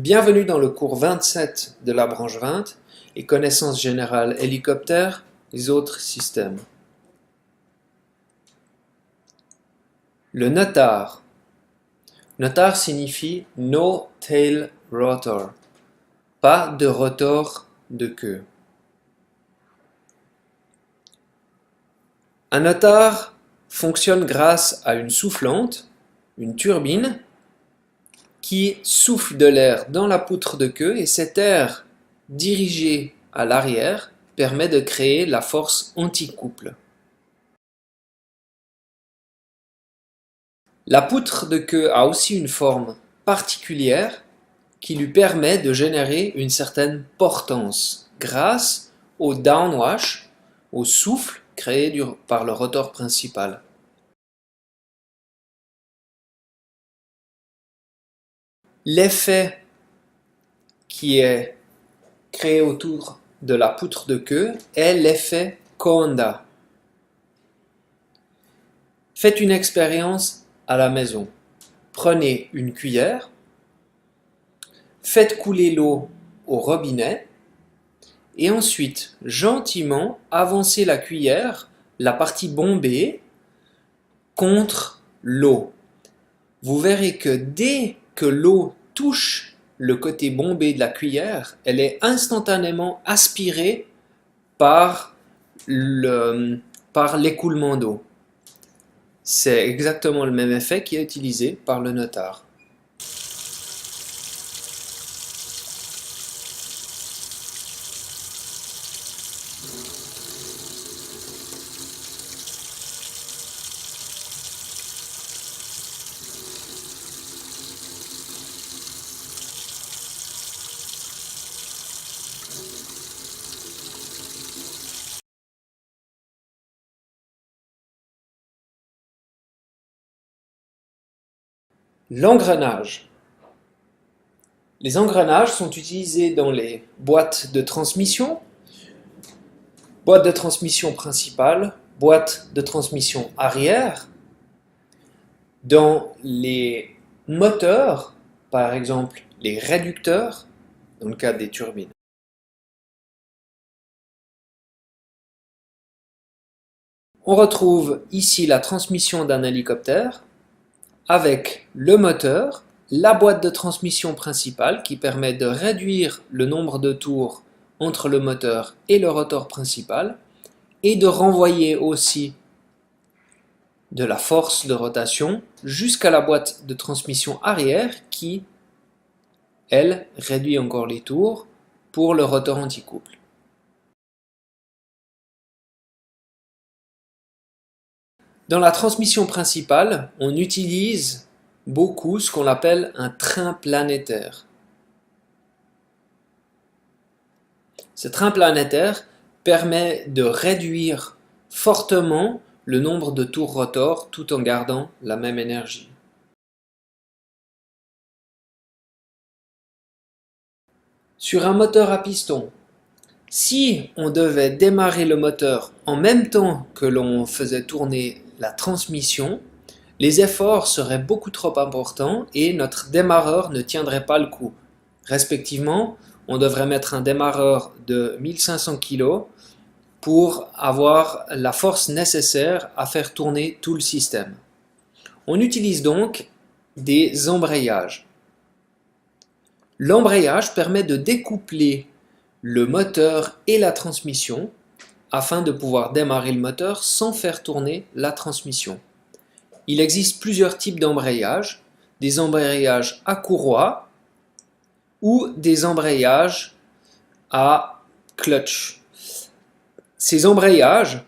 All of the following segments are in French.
Bienvenue dans le cours 27 de la branche 20 et connaissances générales hélicoptères, les autres systèmes. Le NOTAR. NOTAR signifie No Tail Rotor, pas de rotor de queue. Un NOTAR fonctionne grâce à une soufflante, une turbine, qui souffle de l'air dans la poutre de queue et cet air dirigé à l'arrière permet de créer la force anti-couple. La poutre de queue a aussi une forme particulière qui lui permet de générer une certaine portance grâce au downwash, au souffle créé par le rotor principal. L'effet qui est créé autour de la poutre de queue est l'effet Coanda. Faites une expérience à la maison. Prenez une cuillère, faites couler l'eau au robinet et ensuite, gentiment, avancez la cuillère, la partie bombée, contre l'eau. Vous verrez que dès que l'eau touche le côté bombé de la cuillère, elle est instantanément aspirée par l'écoulement d'eau. C'est exactement le même effet qui est utilisé par le NOTAR. L'engrenage. Les engrenages sont utilisés dans les boîtes de transmission principale, boîte de transmission arrière, dans les moteurs, par exemple les réducteurs, dans le cas des turbines. On retrouve ici la transmission d'un hélicoptère avec le moteur, la boîte de transmission principale qui permet de réduire le nombre de tours entre le moteur et le rotor principal et de renvoyer aussi de la force de rotation jusqu'à la boîte de transmission arrière qui, elle, réduit encore les tours pour le rotor anticouple. Dans la transmission principale, on utilise beaucoup ce qu'on appelle un train planétaire. Ce train planétaire permet de réduire fortement le nombre de tours rotor tout en gardant la même énergie. Sur un moteur à piston, si on devait démarrer le moteur en même temps que l'on faisait tourner la transmission, les efforts seraient beaucoup trop importants et notre démarreur ne tiendrait pas le coup. Respectivement, on devrait mettre un démarreur de 1500 kg pour avoir la force nécessaire à faire tourner tout le système. On utilise donc des embrayages. L'embrayage permet de découpler le moteur et la transmission afin de pouvoir démarrer le moteur sans faire tourner la transmission. Il existe plusieurs types d'embrayages, des embrayages à courroie ou des embrayages à clutch. Ces embrayages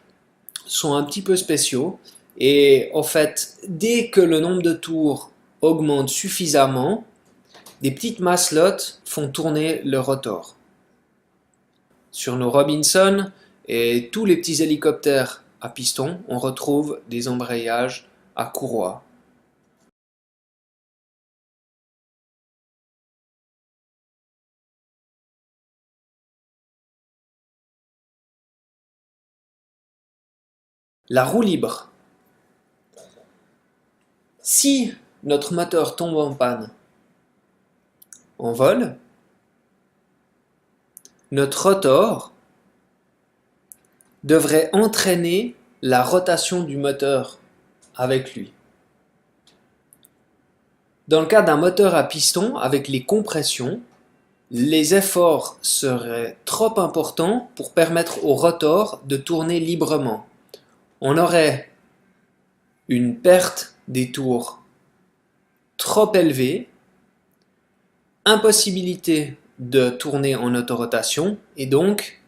sont un petit peu spéciaux et en fait, dès que le nombre de tours augmente suffisamment, des petites masselottes font tourner le rotor. Sur nos Robinson et tous les petits hélicoptères à piston, on retrouve des embrayages à courroie. La roue libre. Si notre moteur tombe en panne, en vol, notre rotor devrait entraîner la rotation du moteur avec lui. Dans le cas d'un moteur à piston, avec les compressions, les efforts seraient trop importants pour permettre au rotor de tourner librement. On aurait une perte des tours trop élevée, impossibilité de tourner en autorotation et donc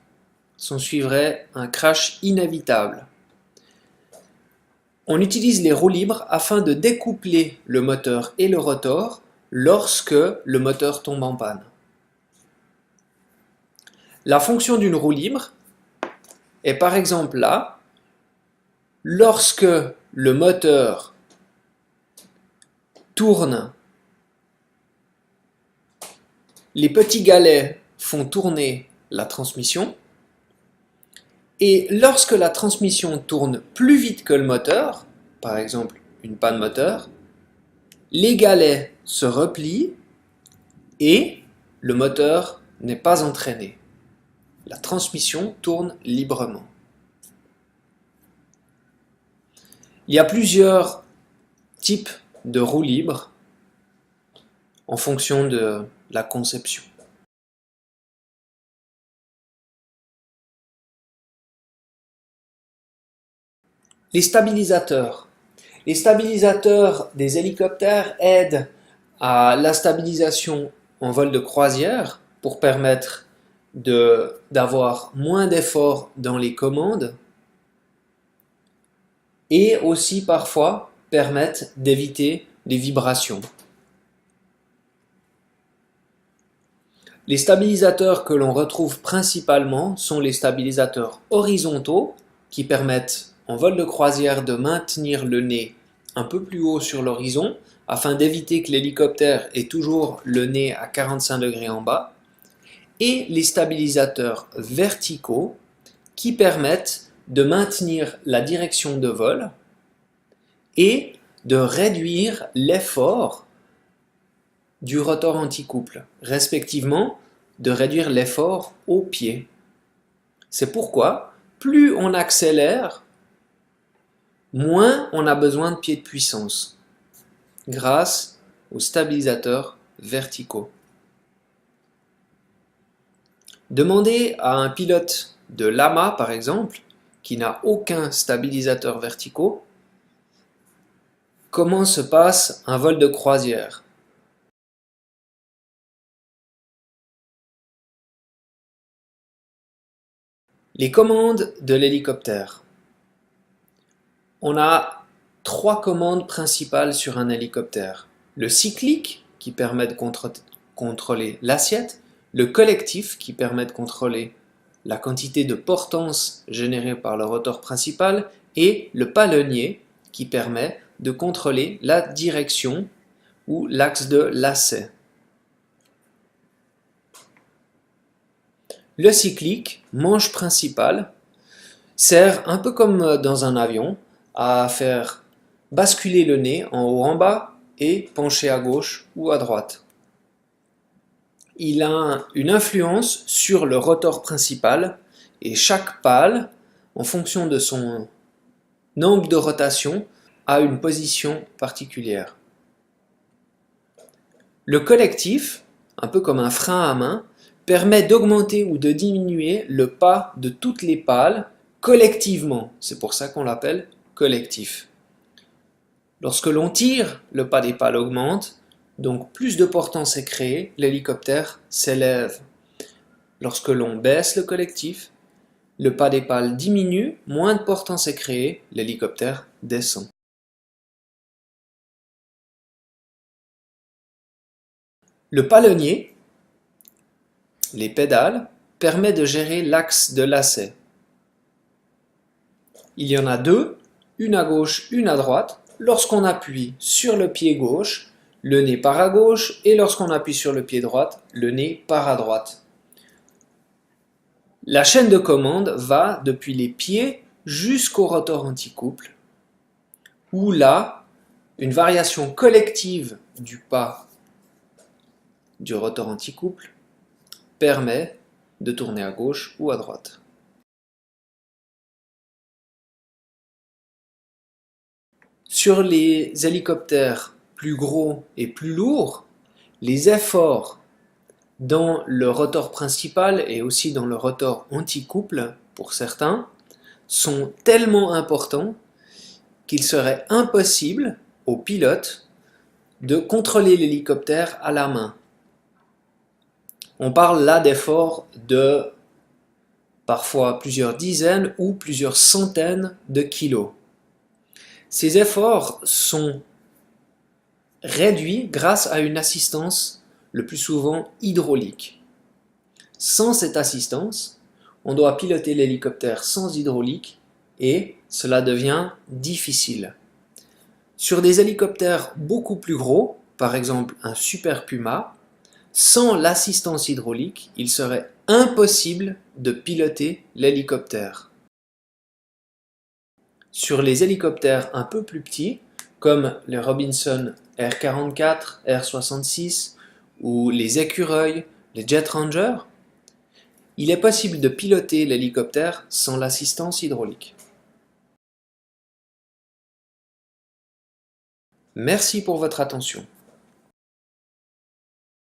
s'en suivrait un crash inévitable. On utilise les roues libres afin de découpler le moteur et le rotor lorsque le moteur tombe en panne. La fonction d'une roue libre est par exemple là, lorsque le moteur tourne, les petits galets font tourner la transmission, et lorsque la transmission tourne plus vite que le moteur, par exemple une panne moteur, les galets se replient et le moteur n'est pas entraîné. La transmission tourne librement. Il y a plusieurs types de roues libres en fonction de la conception. Les stabilisateurs. Les stabilisateurs des hélicoptères aident à la stabilisation en vol de croisière pour permettre d'avoir moins d'efforts dans les commandes et aussi parfois permettent d'éviter les vibrations. Les stabilisateurs que l'on retrouve principalement sont les stabilisateurs horizontaux qui permettent en vol de croisière de maintenir le nez un peu plus haut sur l'horizon afin d'éviter que l'hélicoptère ait toujours le nez à 45 degrés en bas, et les stabilisateurs verticaux qui permettent de maintenir la direction de vol et de réduire l'effort du rotor anticouple, respectivement de réduire l'effort au pied. C'est pourquoi plus on accélère, moins on a besoin de pieds de puissance, grâce aux stabilisateurs verticaux. Demandez à un pilote de Lama, par exemple, qui n'a aucun stabilisateur verticaux, comment se passe un vol de croisière. Les commandes de l'hélicoptère. On a 3 commandes principales sur un hélicoptère. Le cyclique, qui permet de contrôler l'assiette, le collectif, qui permet de contrôler la quantité de portance générée par le rotor principal, et le palonnier, qui permet de contrôler la direction ou l'axe de lacet. Le cyclique, manche principale, sert un peu comme dans un avion à faire basculer le nez en haut en bas et pencher à gauche ou à droite. Il a une influence sur le rotor principal et chaque pale, en fonction de son angle de rotation, a une position particulière. Le collectif, un peu comme un frein à main, permet d'augmenter ou de diminuer le pas de toutes les pales collectivement. C'est pour ça qu'on l'appelle collectif. Lorsque l'on tire, le pas des pales augmente, donc plus de portance est créée, l'hélicoptère s'élève. Lorsque l'on baisse le collectif, le pas des pales diminue, moins de portance est créée, l'hélicoptère descend. Le palonnier, les pédales, permet de gérer l'axe de lacet. Il y en a 2, une à gauche, une à droite. Lorsqu'on appuie sur le pied gauche, le nez part à gauche, et lorsqu'on appuie sur le pied droit, le nez part à droite. La chaîne de commande va depuis les pieds jusqu'au rotor anticouple, où là, une variation collective du pas du rotor anticouple permet de tourner à gauche ou à droite. Sur les hélicoptères plus gros et plus lourds, les efforts dans le rotor principal et aussi dans le rotor anticouple, pour certains, sont tellement importants qu'il serait impossible au pilote de contrôler l'hélicoptère à la main. On parle là d'efforts de parfois plusieurs dizaines ou plusieurs centaines de kilos. Ces efforts sont réduits grâce à une assistance le plus souvent hydraulique. Sans cette assistance, on doit piloter l'hélicoptère sans hydraulique et cela devient difficile. Sur des hélicoptères beaucoup plus gros, par exemple un Super Puma, sans l'assistance hydraulique, il serait impossible de piloter l'hélicoptère. Sur les hélicoptères un peu plus petits, comme les Robinson R-44, R-66 ou les écureuils, les Jet Ranger, il est possible de piloter l'hélicoptère sans l'assistance hydraulique. Merci pour votre attention.